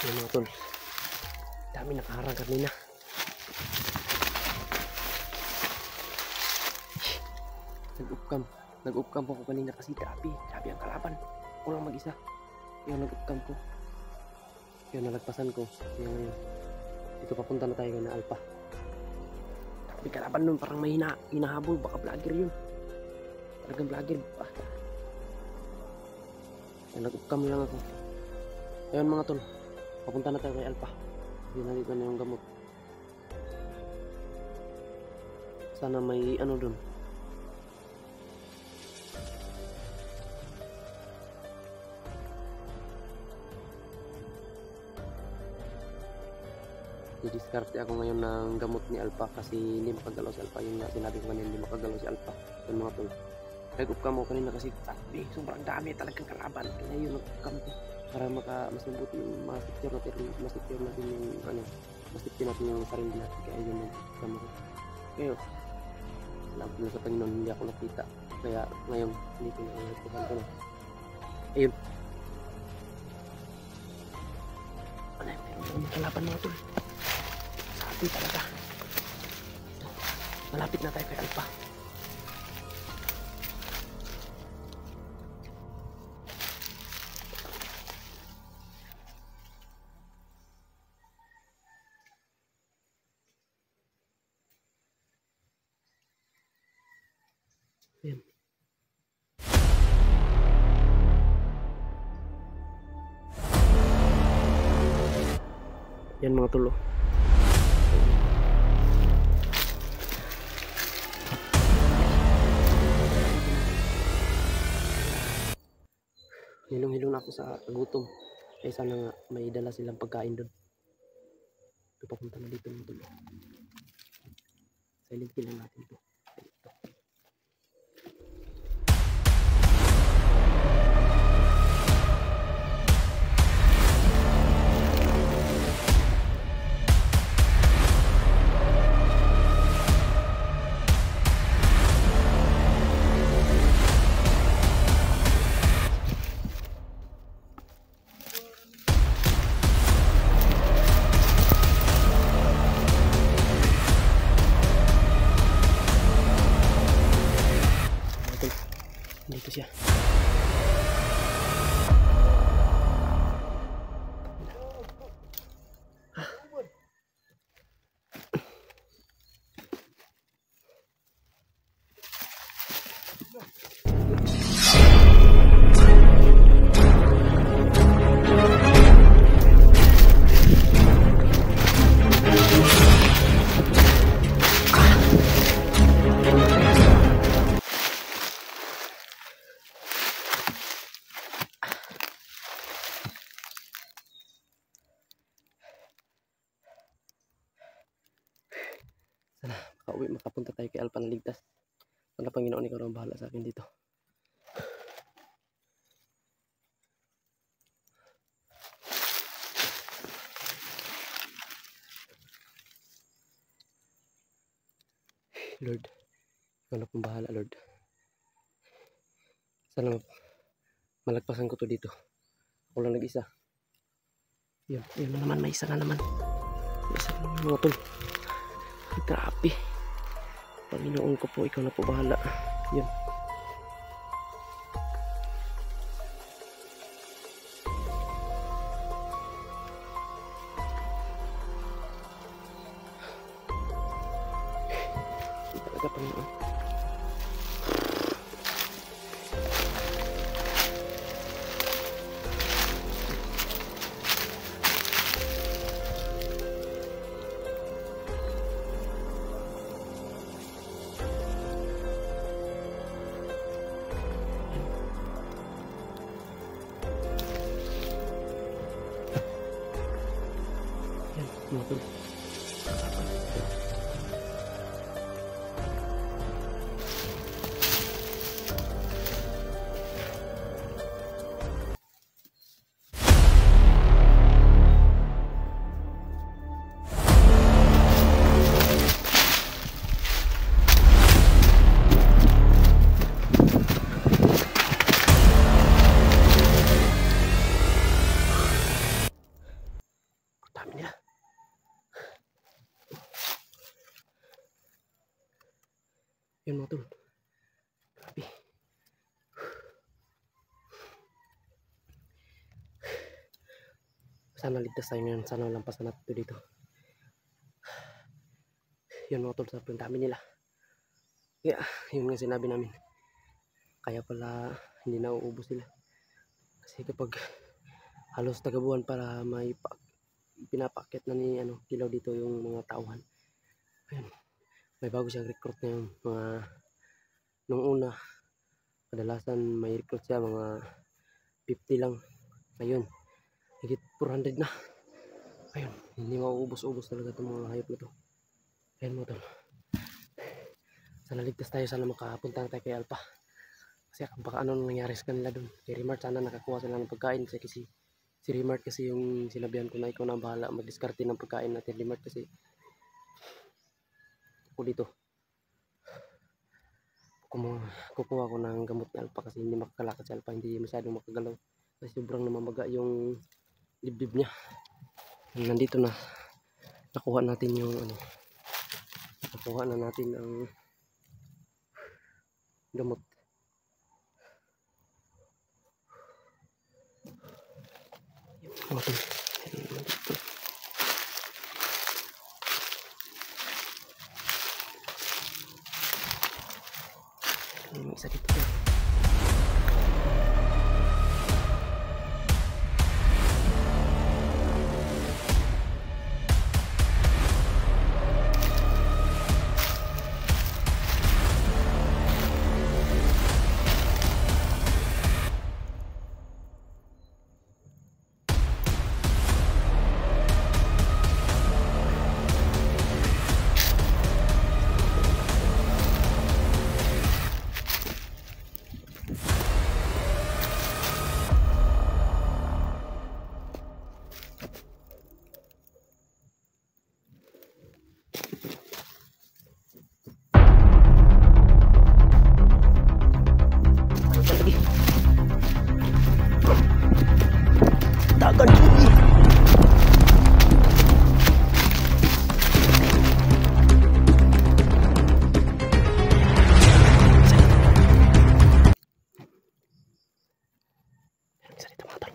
Yan mga tol, dami nakaharang kanina. Nag-upcam po ako kanina kasi grabe ang kalaban. Ako lang mag-isa. Kaya nag-upcam ko. Kaya nalagpasan ko. Kaya ngayon, dito papunta na tayo na Alpha. Grabe kalaban nun, parang may hinahabol. Baka vlogger yun. Talagang vlogger. Kaya nag-upcam lang ako. Ayun mga tol, papunta na tayo kay Alpha. Hinali ko na yung gamot. Sana may ano dun. Didiskarte ako ngayon ng gamot ni Alpha kasi hindi makagalaw si Alpha. Yung sinabi ko kanina, hindi makagalaw si Alpha. Yung mga tol, nag-upcam ako kanina kasi sabi, sobrang dami talagang kalaban. Kaya yun, nag-upcam ko para masubot yung masecure natin yung ano, masecure natin yung sarili natin. Kaya yun nag-upcam ako. Kaya salamat na sa Panginoon, hindi ako nakita. Kaya ngayon, dito na nagpusan ko na. Ayun. Ano yun, meron yung kalaban mga tol. Sabi talaga. Ito, malapit na tayo kay Alpha. Ayan. Yan mga tulo. Hilong-hilong na ako sa gutom. Kaya sana nga may dala silang pagkain doon. Ito papunta na dito mga tulo. Silent kill lang natin ito. Dito siya. Sana makauwi, makapunta tayo kay Alpha na ligtas. Sana Panginoon, ikaw ang bahala sa akin dito. Lord, ikaw na pong bahala, Lord. Sana malagpasan ko to dito. Ako lang nag-isa. Yun na naman, may isa na naman. May isa na naman mga tol. Grabe. Panginoon ko po, ikaw na po bahala. Yun. Talaga Panginoon. mga tol. Dami nila. Yun mga tol. Grabe. Sana ligtas tayo ngayon. Sana lampasan natin ito dito. Yun mga tol, sobrang dami nila. Yeah, yun nga sinabi namin. Kaya pala hindi na uubos sila. Kasi kapag halos tagabuhan para may pinapakit na ni Kilaw dito yung mga tauhan. Ayun. May bago siyang recruit na yung mga nung una. Kadalasan may recruit siya mga 50 lang. Ayun. Higit 400 na. Ayun. Hindi mauubos-ubos talaga itong mga hayop na to. Ayun mo tol. Sana ligtas tayo. Sana makapunta na tayo kay Alpha. Kasi baka ano nangyari sa kanila dun. Kay Remart sana nakakuha sila ng pagkain. Kasi si Remart kasi yung sinabihan ko na ikaw na bahala mag-diskarte ng pagkain natin. Remart kasi ako dito kukuha ko ng gamot ni Alpha kasi hindi makakalakad si Alpha. Hindi masyadong makagalaw. Kasi sobrang namamaga yung dibdib niya. Nandito na. Nakuha natin yung nakuha na natin ang gamot. Okay. May isa dito. Dagan. Bisa dito mga tol.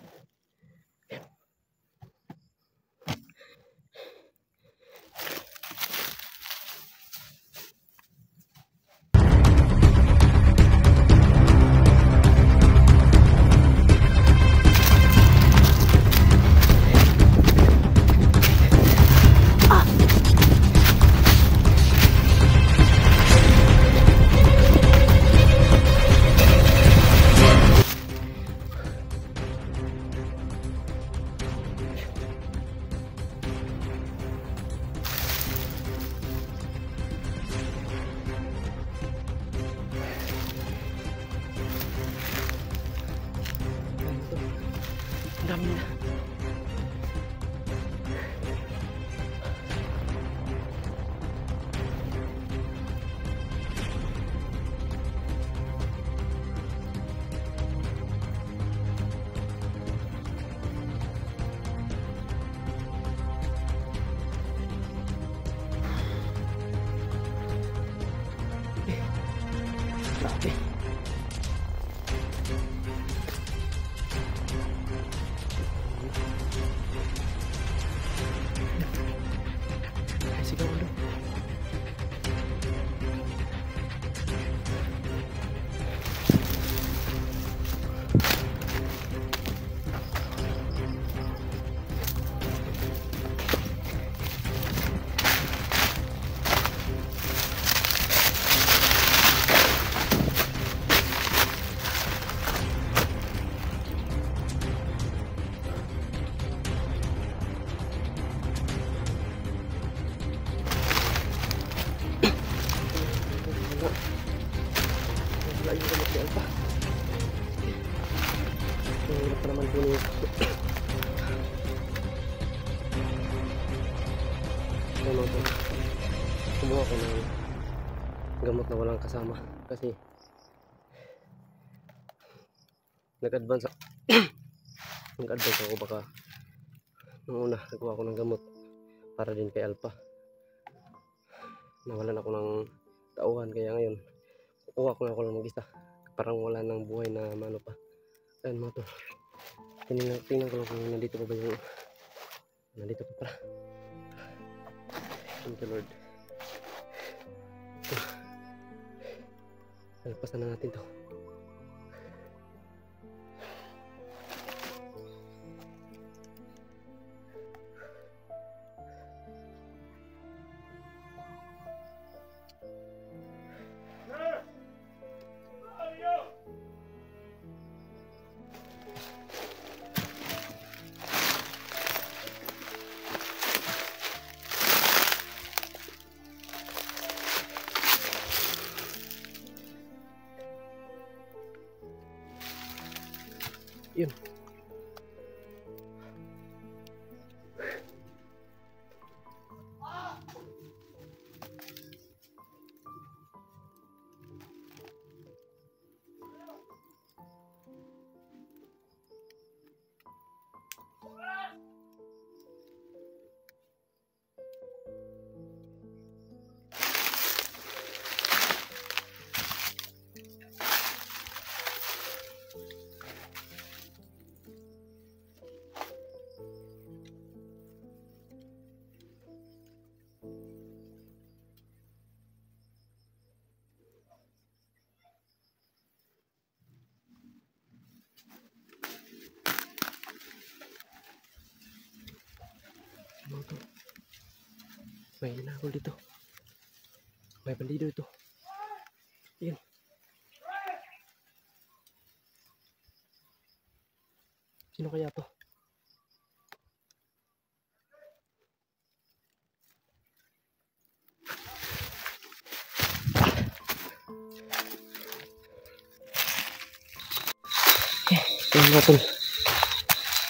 Dami na. Grabe. Sigaw ulo. wala yung gamot ni Alpha. Mahirap pa naman po niya. Ano to? Kumuha ko ng gamot na walang kasama kasi nag-advance ako baka nung una nagkuha ako ng gamot para din kay Alpha. Nawalan ako ng tauhan kaya ngayon kukuha ko na ako lang mag-isa. Parang wala nang buhay na mano pa. Ayun mga to. Tingnan ko lang kung nandito pa ba yung nandito pa pala. Thank you Lord. Alpasan na natin to. Yun. May hinahol dito. May bandido ito. Yan. Sino kaya to? Yan mga tol.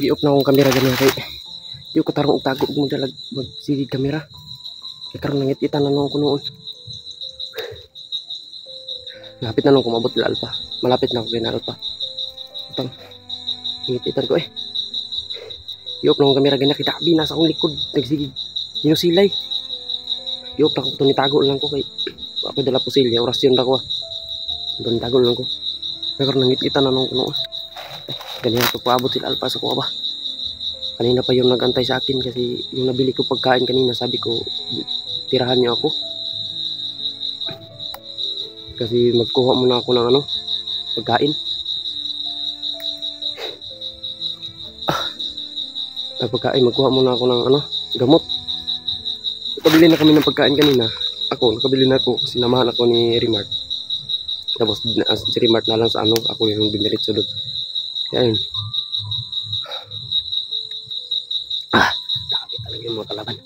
I-off na akong kamera ganyan kay di ko tarong utago kung magsigig kamera. Kaya karoon nangit-itan na nung ko noon. Malapit na nung kumabot kay Alpha. Malapit na ako kay Alpha. Itang nangit-itan ko eh. I-off na akong kamera ganyan. Kita kabi nasa akong likod. Nagsigig. Sinusilay. I-off na ako. Tunitago lang ko kay ako dala pusilya. Orasyon na ko ah. Tunitago lang ko. Kaya karoon nangit-itan na nung ko noon. Ganyan ito paabot sila Alpha sa kuha ba. Kanina pa yung nag-antay sa akin kasi yung nabili ko pagkain kanina sabi ko tirahan niyo ako. Kasi magkuha muna ako ng ano, pagkain. Pagkain, magkuha muna ako ng ano, gamot. Nakabili na kami ng pagkain kanina. Nakabili na ako, sinamahan ako ni Remart. Tapos si Remart na lang sa ano, ako yung biniritso doon. Yan. Dami talaga yung mga kalaban.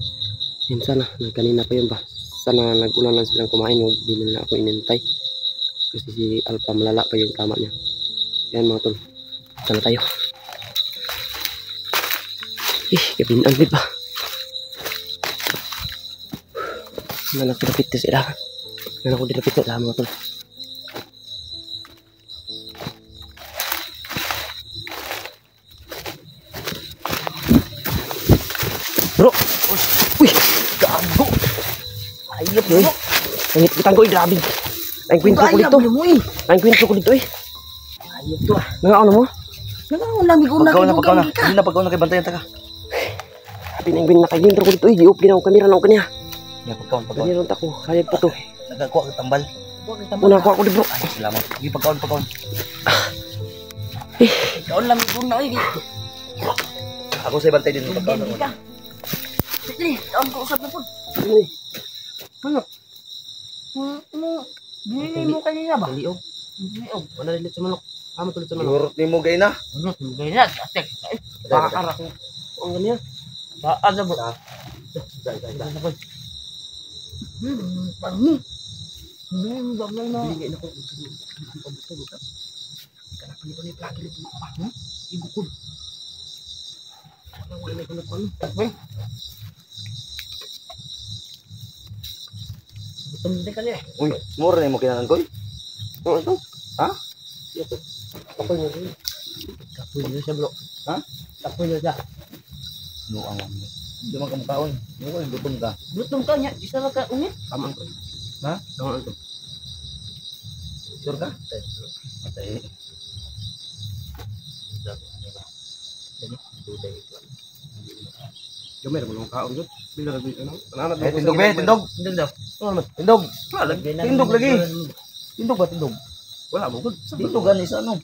Yan sana, kanina pa yun ba? Sana nag-una lang silang kumain, huwag din na ako inintay. Kasi si Alpha malala pa yung tama niya. Yan mga tol. Sana tayo. Kabinan din ba? Nanak dirapit na sila. Nanak ko dirapit na sila mga tol. Bro! Uy! Gago! Ayop bro! Nangit-kitan ko eh, grabe! Ang kwento ko dito! Ang kwento ko dito eh! Ayop to ah! Nangako mo? Nangako lang, hindi na pagkaw na kay bantayan taka. Pinangwin na kayo ko dito eh! Diop, ginaw kamera lang kanya! Pagkaon. Ganyan ako, kaya pa to! Nagkakuha ka tambal. Una ako di bro! Ay, salamat. Sige, pagkaon. Kaon lang ko na eh. Ako sa bantay din pagkaon. Hindi ka. Sige, kaon ko usap na po. Ano? Binili mo kanina ba? Liog. Liog. Wala ulit sa manok. Kama tulit sa manok. Sigurot ni mo gay na. Ano? Ganyan. Atek. Bakar ako. Ang ganyan. Baan na ba? Dai. Parang Hindi, gamay na. Bilingin ako. Pabustog ka. Kanapan nito ni plagi nito. Ibukod. Wala na ikaw nagpano. Takbay. Gutom din ka niya. Uy, mura na mo kinanan ko. Oo, ito. Ha? Ito. Kapal niya rin. Kapoy niya siya bro. Ha? Kapoy niya siya. Nuang mo. Hindi man ka makaon. Nuang gutom ka. Gutom ka niya. Isa lang ka ungit. Tama ko. Ha? Tama ko. Sure ka? Matay. Gamay naman ang kaon yun. Bila na ano? Nananat Eh, tindog ba? Tindog? Tindog daw. Tindog. Lagay na- Tindog lagi. Tindog ba? Tindog. Wala mo good. Dito gani sa ano?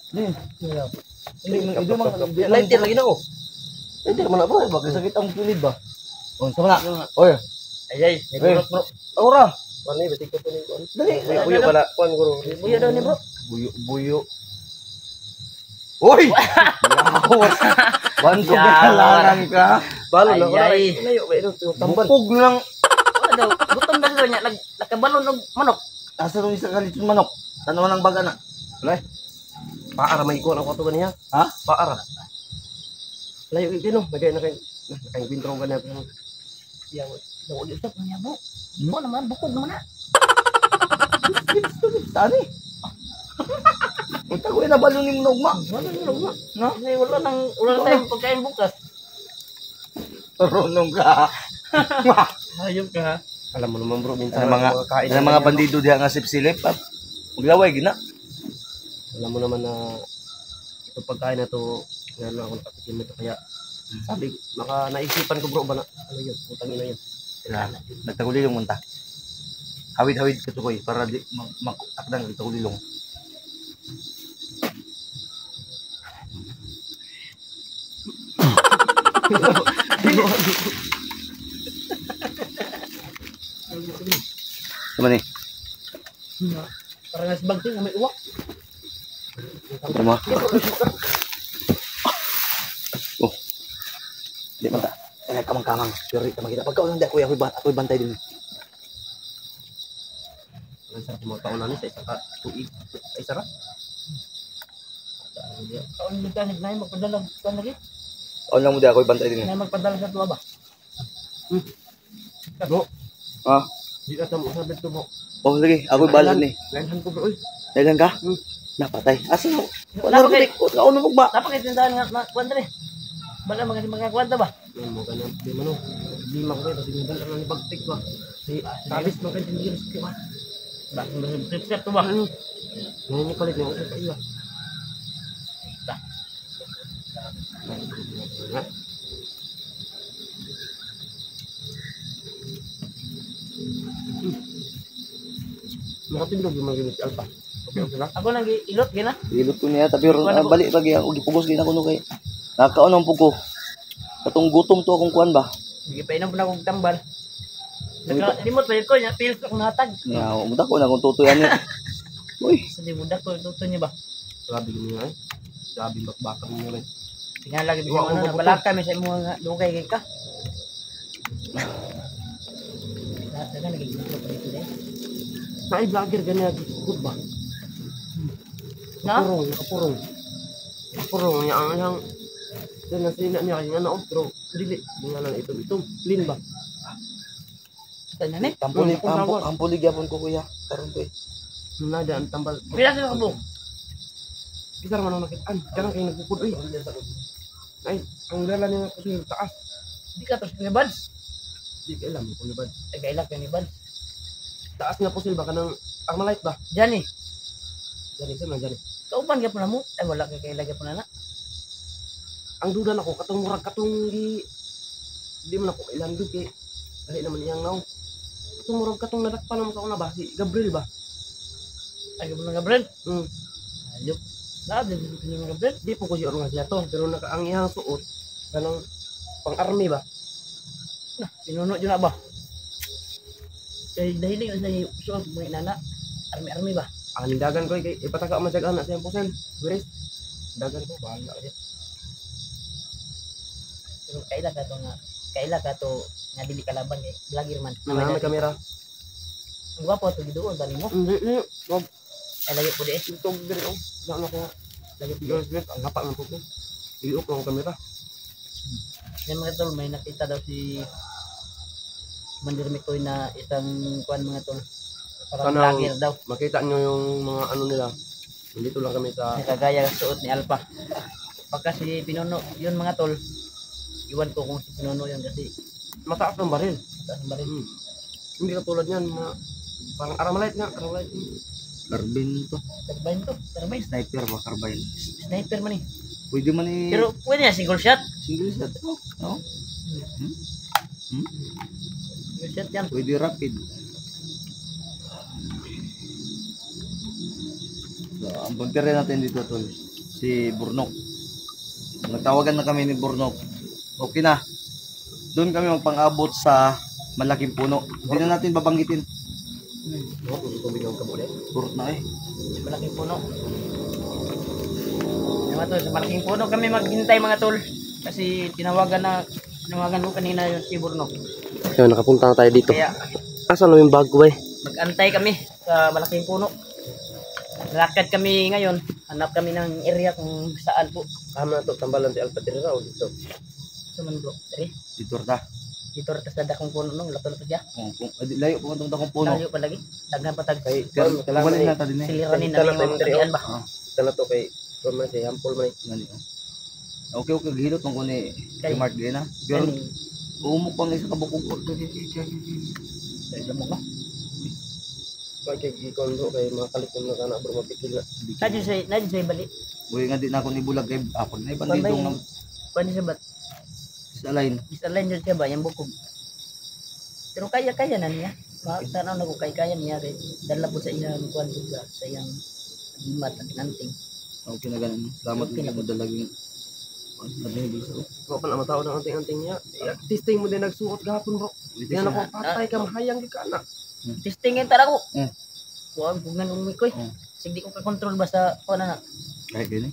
Hindi. Wala. Hindi man. Lighter lagi na ko. Hindi naman na bro. Bakit sakit ang pilid ba? O, sama na. Oy. Ay, may gulot bro. Ora. Pani, batik ko pa ni kuan. Dali. Buyo pala kuan guro. Buya daw ni bro. Buyo. Uy! Lawas. Banto kalanan ka. Balo na wala. Ay. Layo ba ito tambal. Bukog lang. Wala daw. Gutom na daw niya. Nagkabalon ng manok. Asa nung isa kalitsun manok. Tanawan ng baga na. Wala. Paara may kuan ako to ganiya. Ha? Paara. Layo ito bagay na kay kay bintro ka na. Yang daw ulit sa niya bro. Mo naman bukog naman na. Tani. Unta ko na balon ni Nogma. Wala ni bro. No? Wala nang tayong pagkain bukas. Turunong ka. Hayop ka. Alam mo naman bro, minsan Ang mga bandido diha nga sipsilip at maglaway gina. Alam mo naman na ito pagkain na to, ngayon lang akong patikim nito kaya sabi, maka naisipan ko bro ba na, ano yun, utang ina yun. Nagtagulilong munta. Hawid-hawid ka tukoy para di makakdang nagtagulilong. Sama ni. Parang nasa bagting na may uwak. Sama. Oh. Di man ta. Ay kamang-kamang. Pero ita makita pagka ulang di ako'y bantay din. Ang sarap mga kaunan sa isang tuig, ay sarap. Kaon mo ka na magpadala kan lagi. Ulang mo di ako'y bantay din. Na magpadala sa tuwa ba? Bro, Ah. di ka tamo sabi to mo. Oh lagi, ako'y balon ni. Ganhan ko bro, oy. Dagan ka? Napatay. Asa mo? Wala pa kay Kauno mo ba? napakitindahan nga kwanta ni. Bala mga kwanta ba? Yan mo ganyan, di mo no. Di mo ko kasi may bala ni pagtik ba. Si tabis mo kay tindihan sa kiwa. Ba, trip to ba? Ngayon ni palit mo sa iya. Nakatindog yung mga gamit si Alpha. Okay, okay lang. Ako nang ilot gina. Ilot ko niya tapi balik lagi ako gipugos gina ko no kay. Nakakaon po ko. Katong gutom to akong kuan ba? Sige pa inam na kong tambal. Limot pa ko nya pil ko natag. Ya, muda ko na kung tutoy ani. Uy, Sa di muda ko tuto niya ba? Grabe yun nga eh. Grabe bakbakar mo yun eh. Tingnan lagi bisa mo na balaka mi sa imo nga dugay kay ka. Dagan lagi dito pa dito dai. Naay vlogger ganyan good ba? Na? Nakapurong. Nakapurong niya ang yang dan nasina niya kaya na pero dili dengan ito clean ba? Tanya ni. ampuli gyapon ko kuya. Karon ko. Nada ang tambal. Pila sa kabog. Kita naman ang nakitaan. Karang kayo nagpupud uy. Ay, ang dala niya kasi yung taas. Di ka tos ni buds. Di ka alam kung ba. Ay kailak ni buds. Taas nga po ba kanang Armalite ba? Jani, Dali sa na dali. kauban gyapon mo. Ay wala kay kailak gyapon na. Ang duda nako katong murag katong di man ako ilang dud kay dali naman iyang naw. Katong murag katong nadakpan naman sa una ba si Gabriel ba? Ay gyapon nga Gabriel. Hmm. Ayop. Na din ni Gabriel. Di po ko si nga siya to pero naka ang iyang suot kanang pang-army ba? Na, pinuno jud na ba? Kay dahiling sa suot mo inana. Army ba? Ang dagan ko kay ipataka man sa anak sa iyang pusel. Guys. Dagan ko bahala ka. Pero kaila ka to nga dili kalaban kay vlogger man. May kamera. Ang gwapo to gidoon tani mo. Hindi, hindi. Wag. Ay layo po di. Ito, diri, oh. Wala na ko. Layo po. Girls, girls. Ang hapa ng puto. Iuok lang ang kamera. Yan mga tol, may nakita daw si Mandir Mikoy na isang kuan mga tol. Parang Sana- vlogger daw. Makita nyo yung mga ano nila. Nandito lang kami sa... Nakagaya ang suot ni Alpha. Pagka si Pinuno, yun mga tol. Iwan ko kung si Pinuno yun kasi Mataas ng baril. taas ba rin. Hindi ka tulad yan. Mga... Parang Armalite nga. Armalite. Carbine to. Turbine to, turbine. Sniper ba carbine? Sniper man eh. Pwede man eh. Pero pwede na single shot. single shot. Oh. Single shot yan. Pwede rapid. So, ang punter natin dito tol, si Burnok. Nagtawagan na kami ni Burnok. Okay na. Doon kami magpang-abot sa malaking puno. Hindi na natin babanggitin. No, kung tubig ang kabuli. Burot na eh. Sa malaking puno. Mga tol, sa malaking puno kami maghintay mga tol. Kasi tinawagan mo kanina yung si Burno. So, nakapunta na tayo dito. Kaya Asan na yung bag ko, eh? mag-antay kami sa malaking puno. Lakad kami ngayon. Hanap kami ng area kung saan po. Kama na to, tambalan si Alpha Tirera o dito. Sa man bro. Dari. Dito ta. Dito rata sa dakong puno nung lato-lato siya. Layo po itong dakong puno. Layo pa lagi. Daghan pa tag Kay, Kailangan kailangan na ta din eh. siliranin Kita na na tayo yung diri, kagian ba. Kita na to kay, kung man siya, hampol man eh. Ngani, oh. Okay, gihilot mong kuni kay Mark din na. Pero Kani, umuk pang isa ka bukog. lamok no. Kaya ikondo kay mga kalit na kana bro mapikil na. Nadyo say bali. Uy nga di na ako nibulag kay apod na ibang dito ng Pwede siya ba? line. Isa-line yun siya ba? Yung bukog. Pero kaya na niya. Tanaw na ko kaya niya. Kay dala po sa iyang kuwan juga. Sa iyang agimat at nanting. Okay na ganun. Salamat Okay na din mo dalaging bisa. Ko pa na matao ng anting-anting niya. Testing mo din nagsuot gahapon bro. Yan ako patay ka mahayang di ka na. Testingin tara ko. Mm. Kuwan bugan umikoy. Mm. Sige ko ka-control basta kuwan na. Kahit gini.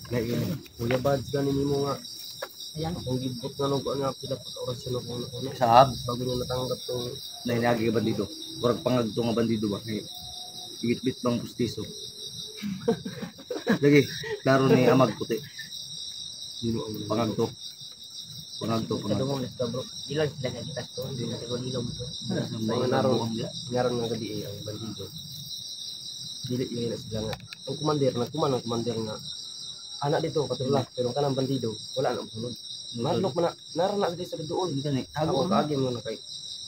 Kahit gini. Kuya Bads ganin mo nga. Ayan. Akong gibot nga nung nga pila pa orasyon ako na Sa hab bago niya natanggap tong na hinagi ka bandido. Kurang pangagto nga bandido ba? Kay bit-bit bang pustiso. Lagi, klaro ni amag puti. dino ang Pangagto. Pangagto. Kadungong na bro. Ilang sila nga kita to. Hindi na siguro ilong to. Sa mga mga naroon. naroon niya. ngaran nga gadi ang bandido. Dili yung na sila nga. Ang kumander, nagkuman ang kumander nga. Anak dito, katulad, pero kanang bandido, wala na masunod. Marlok man na, naran na sa doon. Hindi ka ni. Ako Tago kaagi mo na kay.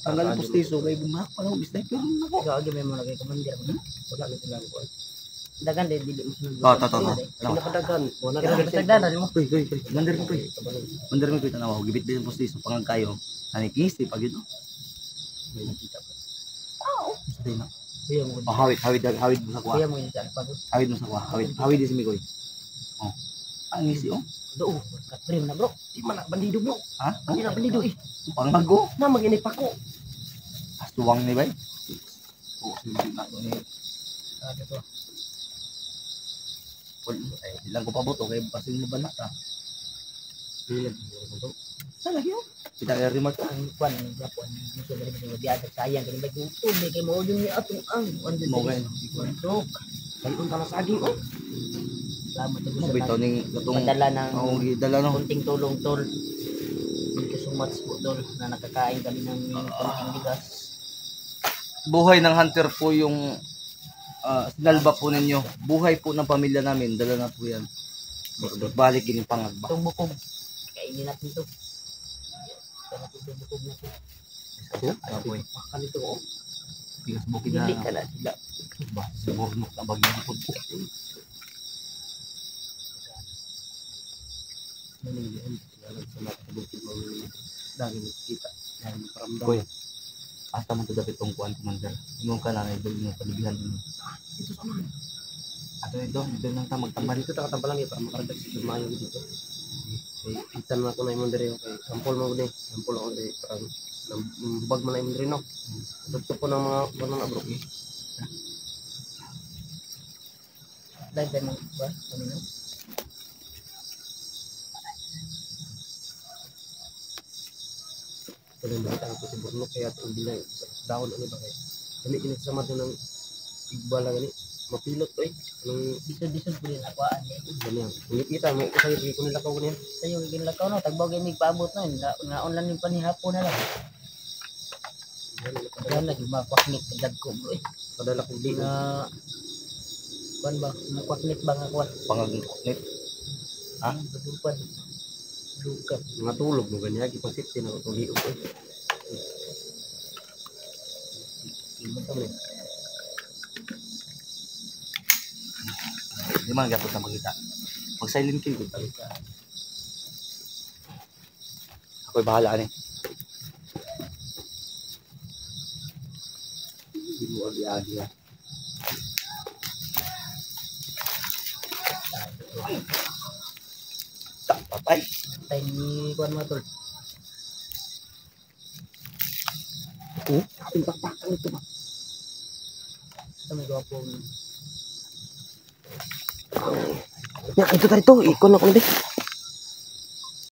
Tanggal ang pustiso kay bumak pa lang bisay ko. Ikaw agi may mga kay commander mo. Wala na sila ko. Dagan din dili mo sunod. Oh, to. Pinakadagan, wala Pero na kasagdanan mo. Uy. Mandar ko uy. Mandar mo ko tanaw. Gibit din ang pustiso pangag kayo. Ani kisi pag yun. May nakita ko. Sabi na. Kuya mo. Oh, hawid mo sa kuha. Kuya mo yun sa pagod. Hawid mo sa kuha. Hawid din si Mikoy. Oh. Ang isi oh. Doon, katrim na bro. Di man na bandido mo. Ha? Hindi na bandido eh. Pangago. Na maginip ako. Astuwang ni bay. Oh, hindi na ni. Sabi ko. Ay, ilang ko pabuto kay pasin mo ba na ta? Bilag mo. Sa lagi oh. Kita kay remark. Ang kwan, ang Japon, gusto na rin mga biyada sayang. Kaya may gusto, may kay mo yung niya atong ang. Mo kay. So, Kayon ka na saging oh. salamat na Mo gusto bitaw na. ning katong Madala ng ang gidala no. kunting tulong tol. Thank you so much po tol na nakakain kami ng kunting bigas. Buhay ng hunter po yung sinalba po ninyo. Buhay po ng pamilya namin. Dala na po yan. Balik yung pangagba. Itong bukog. Kainin natin to. Kaya natin itong bukog natin. Apoy. Makan ito oh. Bigas bukid na. Dili ka na sila. Ba, siguro na bagay po. Nanilihan. Lalag sa nakabukid mo. Dami kita. Dami paramdam. Kuya. Asa mo to dapat tong kuan commander. Ingon ka na na ibig mo palibihan din. Ito sa man. Ato ito nang ta magtambal. Dito ta katambalan para makaragdag sa dumayo dito. Kay itan na ko na imong diri okay. Sampol mo ni. Sampol ako diri para bag man na imong diri no. Dito po ng mga banana bro. Dahil tayo mga ba? Ano yun? Pero balita ko si Bruno kaya ang bilay daon ano ba kay Dali kinasama sa ng igbala gani. Mapilot ko eh. Anong Bisod-bisod po rin akwaan eh. gani yan. Ulit kita mo ko sayo di ko nila ko ganyan. Sa'yo, ginlakaw no, tagbaw kayo may paabot no, ngaon lang yung panihapon na lang. Kaya lagi makwaknik, dagko bro eh. Padala ko di Nga, kuan ba, makwaknik ba nga kuan? Pangagkuknit. Ha? Badupan. Dukat. mga tulog mo ganyan ipang safety na ko liog ko. Imo ta man. Di man gapos na makita. Mag-silent kill ko talaga. Ako'y bahala ni. Di mo agi-agi ha. Patay. Tay ni kuan mo tol. Ating pakpakan ito ba? Sa may gwapo. Ya, ito tayo ito. Ikon ako na ba?